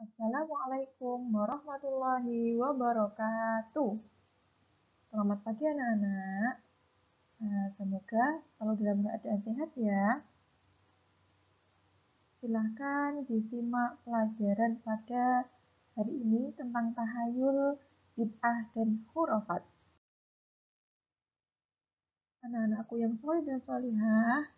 Assalamualaikum warahmatullahi wabarakatuh. Selamat pagi anak-anak. Semoga selalu dalam keadaan sehat ya. Silahkan disimak pelajaran pada hari ini tentang tahayul, bid'ah, dan khurafat. Anak-anakku yang soleh dan solihah,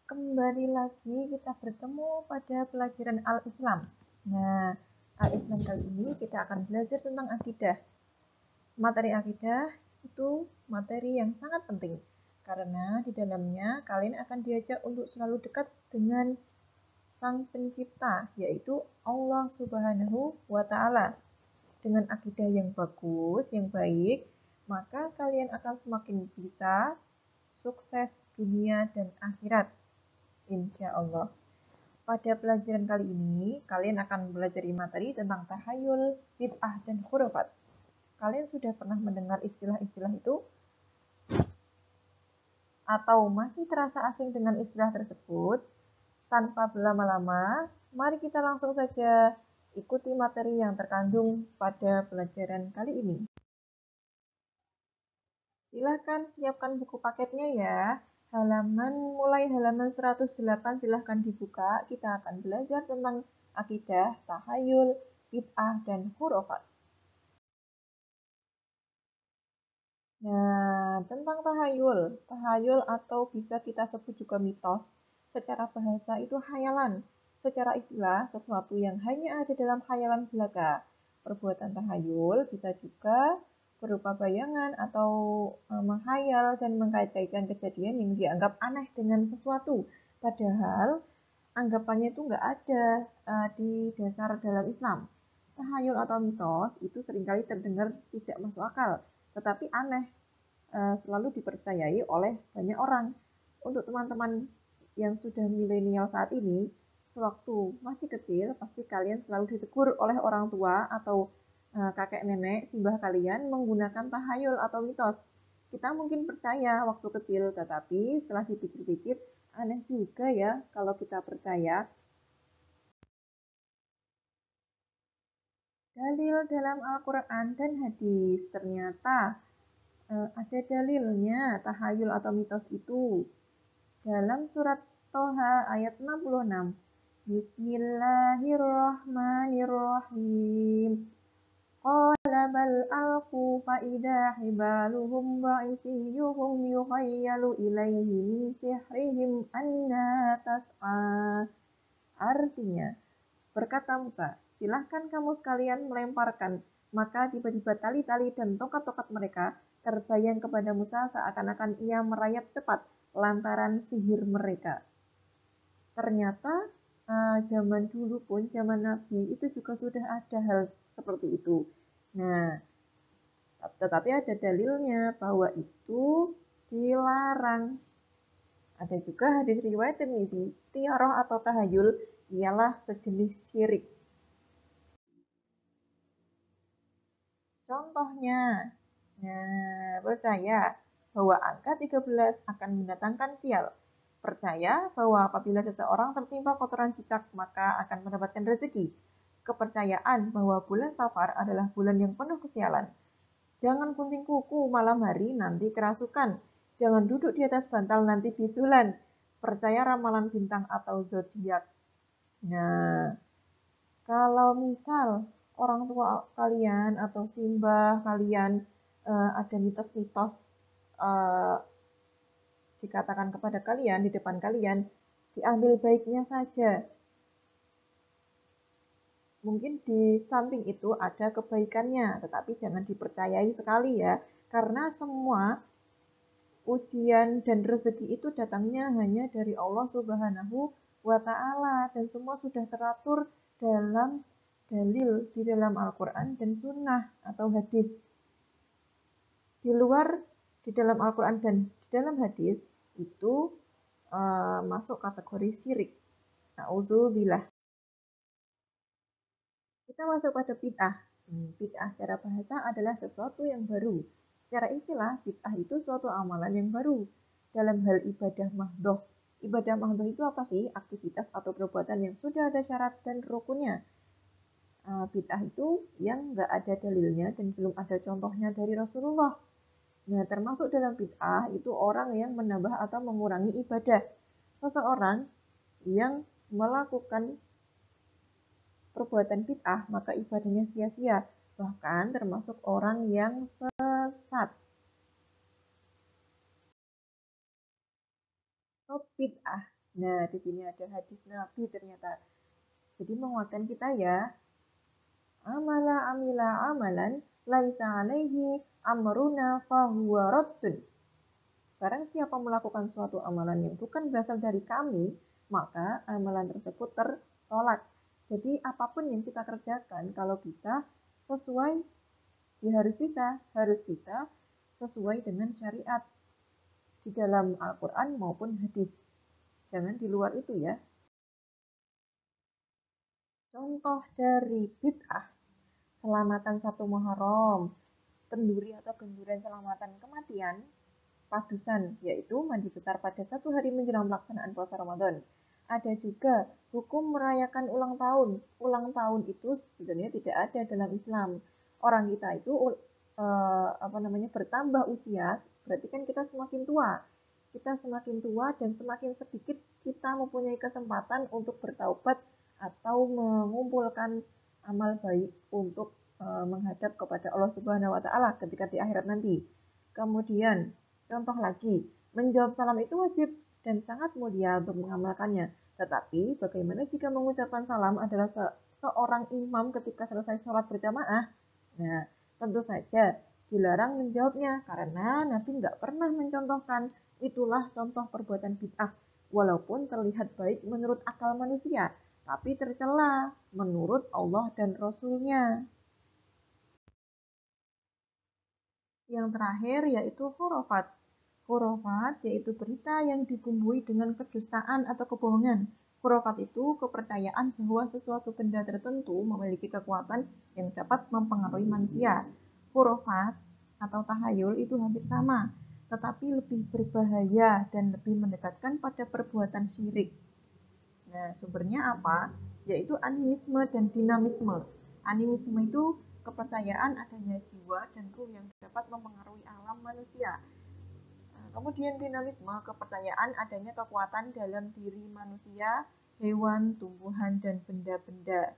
kembali lagi kita bertemu pada pelajaran Al-Islam. Nah, Al-Islam kali ini kita akan belajar tentang akidah. Materi akidah itu materi yang sangat penting karena di dalamnya kalian akan diajak untuk selalu dekat dengan Sang Pencipta, yaitu Allah Subhanahu wa Ta'ala. Dengan akidah yang bagus, yang baik, maka kalian akan semakin bisa sukses dunia dan akhirat, insya Allah. Pada pelajaran kali ini, kalian akan belajar materi tentang tahayul, bid'ah, dan khurafat. Kalian sudah pernah mendengar istilah-istilah itu? Atau masih terasa asing dengan istilah tersebut? Tanpa berlama-lama, mari kita langsung saja ikuti materi yang terkandung pada pelajaran kali ini. Silakan siapkan buku paketnya ya. Mulai halaman 108 silahkan dibuka. Kita akan belajar tentang akidah, tahayul, bid'ah, dan khurafat. Nah, tentang tahayul. Tahayul atau bisa kita sebut juga mitos. Secara bahasa itu hayalan. Secara istilah, sesuatu yang hanya ada dalam hayalan belaka. Perbuatan tahayul bisa juga berupa bayangan atau menghayal dan mengkait-kaitkan kejadian yang dianggap aneh dengan sesuatu. Padahal anggapannya itu nggak ada di dasar dalam Islam. Tahayul atau mitos itu seringkali terdengar tidak masuk akal, tetapi aneh selalu dipercayai oleh banyak orang. Untuk teman-teman yang sudah milenial saat ini, sewaktu masih kecil, pasti kalian selalu ditegur oleh orang tua atau kakek nenek, simbah kalian menggunakan tahayul atau mitos. Kita mungkin percaya waktu kecil, tetapi setelah dipikir-pikir, aneh juga ya kalau kita percaya. Dalil dalam Al-Quran dan hadis, ternyata ada dalilnya tahayul atau mitos itu. Dalam surat Toha ayat 66. Bismillahirrahmanirrahim. Qala bal alqu fa idza hibaluhum wa isiyuhum yukhayyalu ilaihi min sihrihim anna tas'a. Artinya, berkata Musa, silahkan kamu sekalian melemparkan. Maka tiba-tiba tali-tali dan tongkat-tongkat mereka terbayang kepada Musa seakan-akan ia merayap cepat lantaran sihir mereka. Ternyata zaman dulu pun, zaman Nabi itu juga sudah ada hal seperti itu. Nah, tetapi ada dalilnya bahwa itu dilarang. Ada juga hadis riwayat Tirmizi, tiarah atau tahayul ialah sejenis syirik. Contohnya, percaya bahwa angka 13 akan mendatangkan sial. Percaya bahwa apabila seseorang tertimpa kotoran cicak, maka akan mendapatkan rezeki. Kepercayaan bahwa bulan Safar adalah bulan yang penuh kesialan. Jangan gunting kuku malam hari, nanti kerasukan. Jangan duduk di atas bantal, nanti bisulan. Percaya ramalan bintang atau zodiak. Nah, kalau misal orang tua kalian atau simbah kalian ada mitos-mitos uh, dikatakan kepada kalian di depan kalian, diambil baiknya saja. Mungkin di samping itu ada kebaikannya, tetapi jangan dipercayai sekali ya, karena semua ujian dan rezeki itu datangnya hanya dari Allah Subhanahu wa Ta'ala, dan semua sudah teratur dalam dalil di dalam Al-Quran dan Sunnah atau hadis. Di luar di dalam Al-Quran dan di dalam hadis itu masuk kategori syirik. Na'udzubillah. Kita masuk pada bid'ah. Bid'ah secara bahasa adalah sesuatu yang baru. Secara istilah, bid'ah itu suatu amalan yang baru dalam hal ibadah mahdoh. Ibadah mahdoh itu apa sih? Aktivitas atau perbuatan yang sudah ada syarat dan rukunnya. Bid'ah itu yang nggak ada dalilnya dan belum ada contohnya dari Rasulullah. Nah, termasuk dalam bid'ah itu orang yang menambah atau mengurangi ibadah. Seseorang yang melakukan perbuatan bid'ah, maka ibadahnya sia-sia. Bahkan termasuk orang yang sesat. Stop bid'ah. Nah, di sini ada hadis Nabi ternyata. Jadi menguatkan kita ya. Amala amila amalan laisa alaihi amruna fahuwa raddun. Barang siapa melakukan suatu amalan yang bukan berasal dari kami, maka amalan tersebut tertolak. Jadi apapun yang kita kerjakan, kalau bisa sesuai, ya harus bisa sesuai dengan syariat di dalam Al-Quran maupun hadis. Jangan di luar itu ya. Contoh dari bid'ah, selamatan 1 Muharram, kenduri atau genduran selamatan kematian, padusan, yaitu mandi besar pada 1 hari menjelang pelaksanaan puasa Ramadan. Ada juga hukum merayakan ulang tahun. Ulang tahun itu sebenarnya tidak ada dalam Islam. Orang kita itu bertambah usia, berarti kan kita semakin tua. Kita semakin tua dan semakin sedikit kita mempunyai kesempatan untuk bertaubat atau mengumpulkan amal baik untuk menghadap kepada Allah Subhanahu wa taala ketika di akhirat nanti. Kemudian contoh lagi, menjawab salam itu wajib dan sangat mulia untuk mengamalkannya. Tetapi bagaimana jika mengucapkan salam adalah seorang imam ketika selesai sholat berjamaah? Nah, tentu saja dilarang menjawabnya karena Nabi nggak pernah mencontohkan. Itulah contoh perbuatan bid'ah. Walaupun terlihat baik menurut akal manusia, tapi tercela menurut Allah dan Rasul-Nya. Yang terakhir yaitu khurafat. Khurafat yaitu berita yang dibumbui dengan kedustaan atau kebohongan. Khurafat itu kepercayaan bahwa sesuatu benda tertentu memiliki kekuatan yang dapat mempengaruhi manusia. Khurafat atau tahayul itu hampir sama, tetapi lebih berbahaya dan lebih mendekatkan pada perbuatan syirik. Nah, sumbernya apa? Yaitu animisme dan dinamisme. Animisme itu kepercayaan adanya jiwa dan ruh yang dapat mempengaruhi alam manusia. Kemudian dinamisme, kepercayaan adanya kekuatan dalam diri manusia, hewan, tumbuhan, dan benda-benda.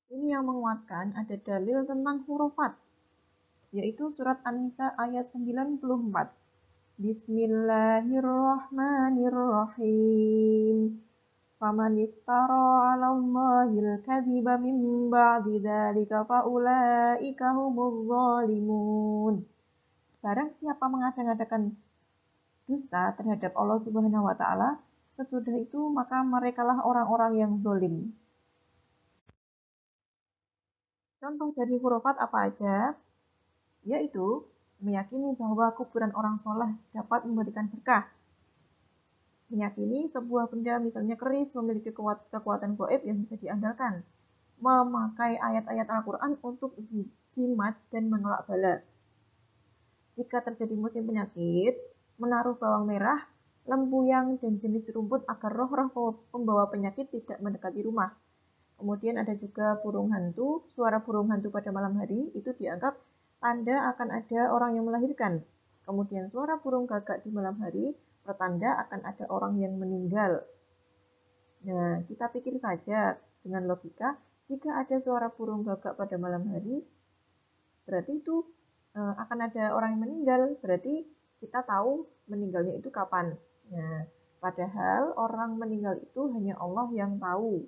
Ini yang menguatkan ada dalil tentang hurufat, yaitu surat An-Nisa ayat 94. Bismillahirrahmanirrahim. Faman iftara 'ala Allahil kadhiba min ba'di dzalika faulaika humuz zalimun. Barang siapa mengada-ngadakan dusta terhadap Allah Subhanahu wa taala, sesudah itu maka merekalah orang-orang yang zalim. Contoh dari hurufat apa aja? Yaitu meyakini bahwa kuburan orang soleh dapat memberikan berkah. Meyakini sebuah benda misalnya keris memiliki kekuatan gaib yang bisa diandalkan. Memakai ayat-ayat Al-Quran untuk jimat dan mengelak bala. Jika terjadi musim penyakit, menaruh bawang merah, lembuyang, dan jenis rumput agar roh-roh pembawa penyakit tidak mendekati rumah. Kemudian ada juga burung hantu. Suara burung hantu pada malam hari itu dianggap tanda akan ada orang yang melahirkan. Kemudian suara burung gagak di malam hari pertanda akan ada orang yang meninggal. Nah, kita pikir saja dengan logika, jika ada suara burung gagak pada malam hari, berarti itu akan ada orang yang meninggal. Berarti kita tahu meninggalnya itu kapan. Nah, padahal orang meninggal itu hanya Allah yang tahu.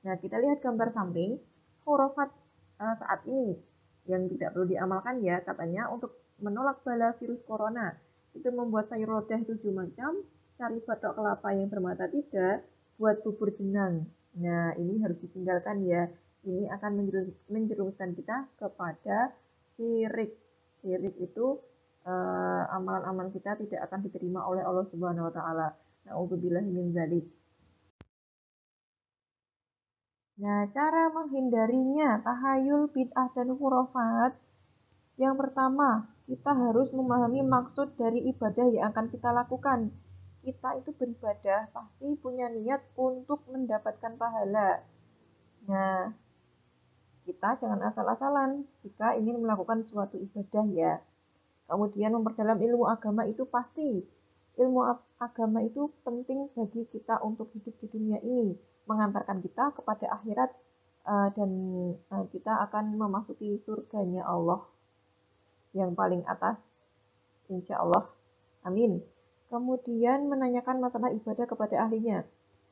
Nah, kita lihat gambar samping, hurufat saat ini yang tidak perlu diamalkan ya, katanya untuk menolak bala virus corona. Itu membuat sayur lodeh 7 macam, cari batok kelapa yang bermata 3, buat bubur jenang. Nah, ini harus ditinggalkan ya. Ini akan menjerumuskan kita kepada syirik. Syirik itu amalan-amalan kita tidak akan diterima oleh Allah Subhanahu wa taala. Na'udzubillahi min dzalik. Nah, cara menghindarinya tahayul, bid'ah, dan khurafat. Yang pertama, kita harus memahami maksud dari ibadah yang akan kita lakukan. kita itu beribadah pasti punya niat untuk mendapatkan pahala. Nah, kita jangan asal-asalan jika ingin melakukan suatu ibadah ya. Kemudian memperdalam ilmu agama itu pasti. Ilmu agama itu penting bagi kita untuk hidup di dunia ini, mengantarkan kita kepada akhirat dan kita akan memasuki surganya Allah yang paling atas, insya Allah. Amin. Kemudian menanyakan masalah ibadah kepada ahlinya.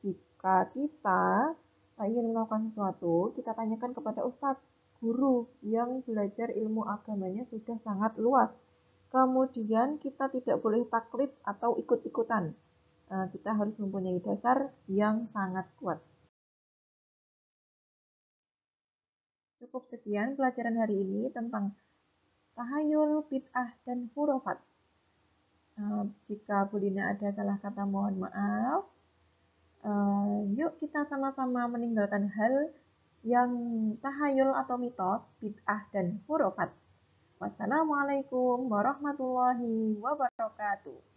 Jika kita ingin melakukan sesuatu, kita tanyakan kepada ustadz, guru yang belajar ilmu agamanya sudah sangat luas. Kemudian kita tidak boleh taklid atau ikut-ikutan. Kita harus mempunyai dasar yang sangat kuat. Cukup sekian pelajaran hari ini tentang tahayul, bid'ah, dan hurufat. Jika Bu Lina ada salah kata mohon maaf. Yuk kita sama-sama meninggalkan hal yang tahayul atau mitos, bid'ah, dan hurufat. Wassalamualaikum warahmatullahi wabarakatuh.